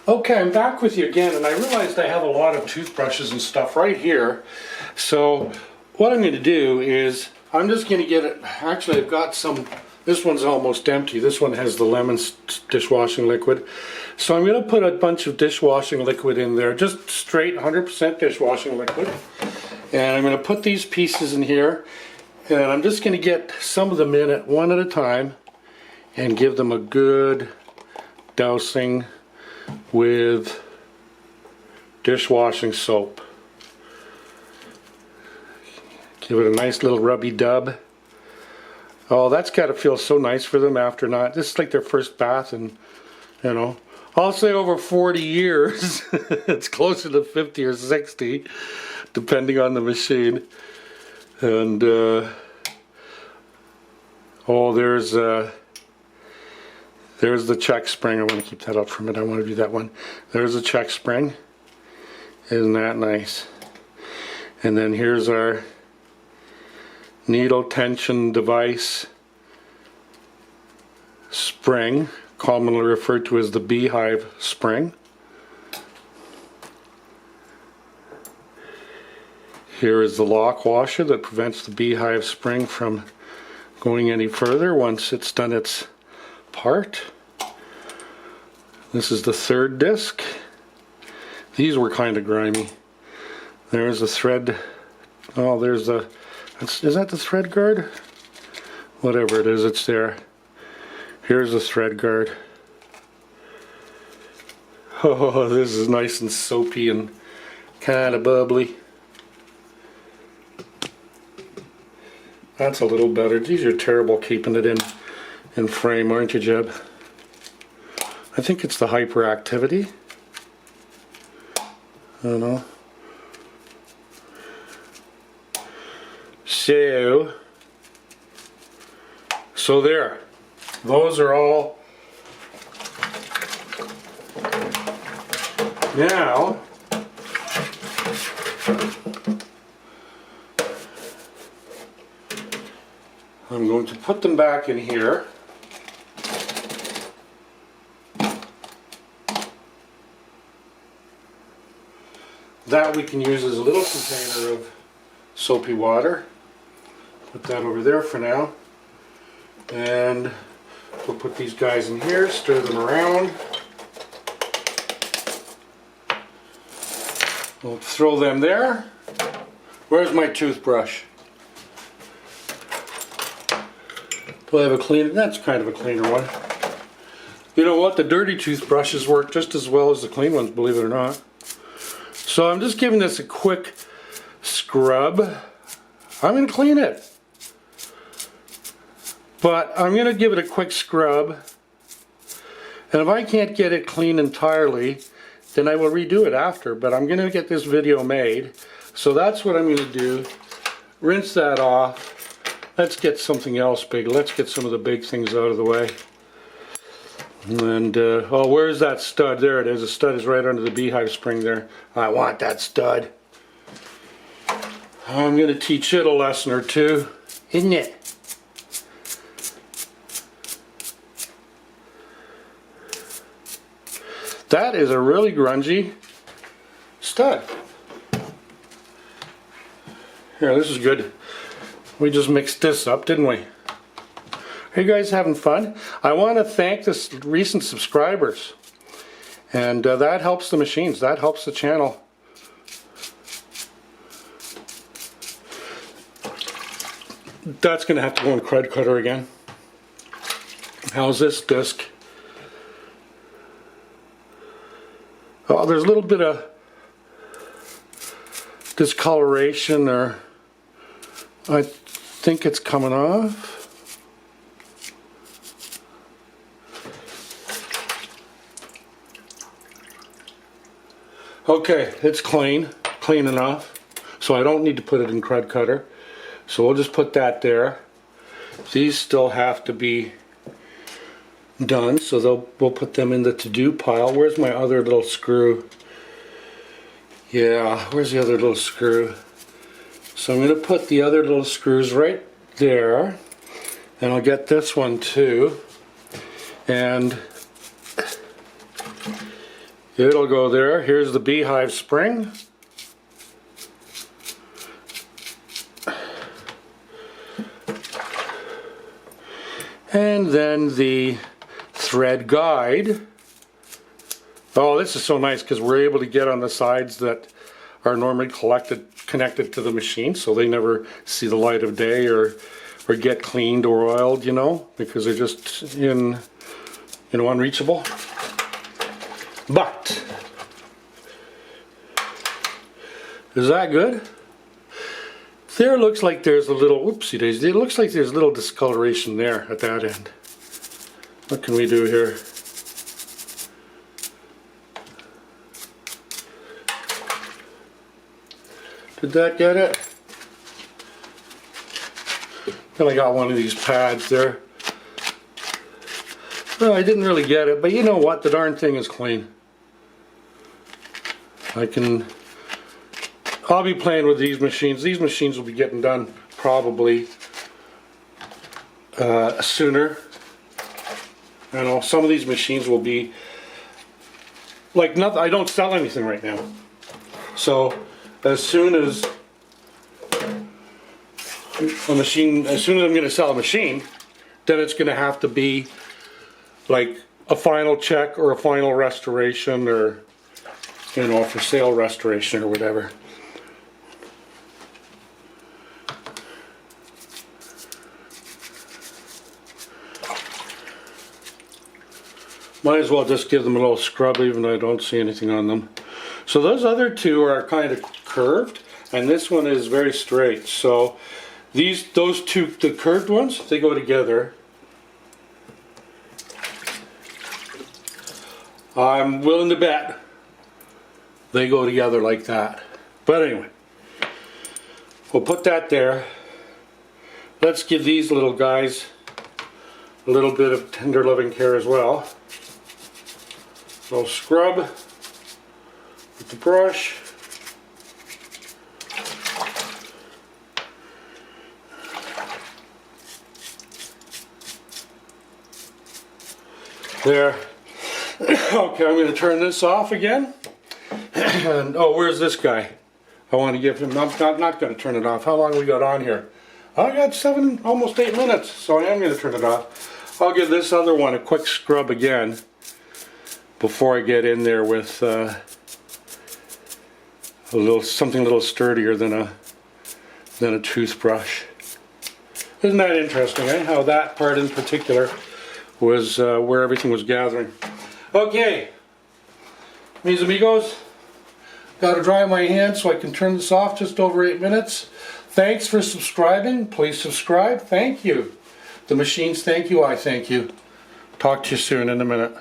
Okay, I'm back with you again, and I realized I have a lot of toothbrushes and stuff right here. So what I'm going to do is I'm just going to get it. Actually, I've got some. This one's almost empty. This one has the lemon dishwashing liquid. So I'm going to put a bunch of dishwashing liquid in there, just straight 100% dishwashing liquid. And I'm going to put these pieces in here, and I'm just going to get some of them in at one at a time and give them a good dousing with dishwashing soap. Give it a nice little rubby dub. Oh, that's got to feel so nice for them after not. This is like their first bath in, you know, I'll say over 40 years. It's closer to 50 or 60, depending on the machine. And oh, there's the check spring. I want to keep that up for a minute. I want to do that one. There's a check spring. Isn't that nice? And then here's our needle tension device spring, commonly referred to as the beehive spring. Here is the lock washer that prevents the beehive spring from going any further once it's done its part. This is the third disc. These were kind of grimy. There's a thread. Oh, there's the. Is that the thread guard? Whatever it is, it's there. Here's the thread guard. Oh, this is nice and soapy and kind of bubbly. That's a little better. These are terrible keeping it in frame, aren't you, Jebb? I think it's the hyperactivity. I don't know. So there. Those are all. Now, I'm going to put them back in here. That we can use as a little container of soapy water. Put that over there for now. And we'll put these guys in here, stir them around. We'll throw them there. Where's my toothbrush? Do I have a cleaner? That's kind of a cleaner one. You know what? The dirty toothbrushes work just as well as the clean ones, believe it or not. So I'm just giving this a quick scrub. I'm going to clean it. But I'm going to give it a quick scrub. And if I can't get it clean entirely, then I will redo it after. But I'm going to get this video made. So that's what I'm going to do. Rinse that off. Let's get something else big. Let's get some of the big things out of the way. And, oh, where's that stud? There it is. The stud is right under the beehive spring there. I want that stud. I'm going to teach it a lesson or two, isn't it? That is a really grungy stud. Here, this is good. We just mixed this up, didn't we? Are you guys having fun? I want to thank the recent subscribers. And that helps the machines. That helps the channel. That's going to have to go in crud cutter again. How's this disc? Oh, there's a little bit of discoloration, or I think it's coming off. Okay, it's clean enough, so I don't need to put it in crud cutter. So we'll just put that there. These still have to be done, so we'll put them in the to-do pile. Where's my other little screw? Yeah, where's the other little screw? So I'm going to put the other little screws right there, and I'll get this one too. And It'll go there. Here's the beehive spring. And then the thread guide. Oh, this is so nice because we're able to get on the sides that are normally connected to the machine, so they never see the light of day or get cleaned or oiled, you know, because they're just unreachable. But is that good? There looks like there's a little, whoopsie daisy, it looks like there's a little discoloration there at that end. What can we do here? Did that get it? Then I got one of these pads there. Well, I didn't really get it, but you know what? The darn thing is clean. I'll be playing with these machines. These machines will be getting done probably sooner. You know, some of these machines will be like nothing. I don't sell anything right now, so as soon as I'm going to sell a machine, then it's going to have to be like a final check or a final restoration, or you know, for sale restoration or whatever. Might as well just give them a little scrub even though I don't see anything on them. So those other two are kind of curved and this one is very straight. So those two, the curved ones, they go together. I'm willing to bet they go together like that. But anyway, we'll put that there. Let's give these little guys a little bit of tender loving care as well. A little scrub with the brush. There. Okay, I'm going to turn this off again. And oh, where's this guy? I want to give him, I'm not going to turn it off. How long we got on here? I got almost 8 minutes, so I am going to turn it off. I'll give this other one a quick scrub again before I get in there with something a little sturdier than a toothbrush. Isn't that interesting, eh? How that part in particular was where everything was gathering. Okay, mis amigos, got to dry my hands so I can turn this off. Just over 8 minutes. Thanks for subscribing. Please subscribe. Thank you. The machines thank you. I thank you. Talk to you soon in a minute.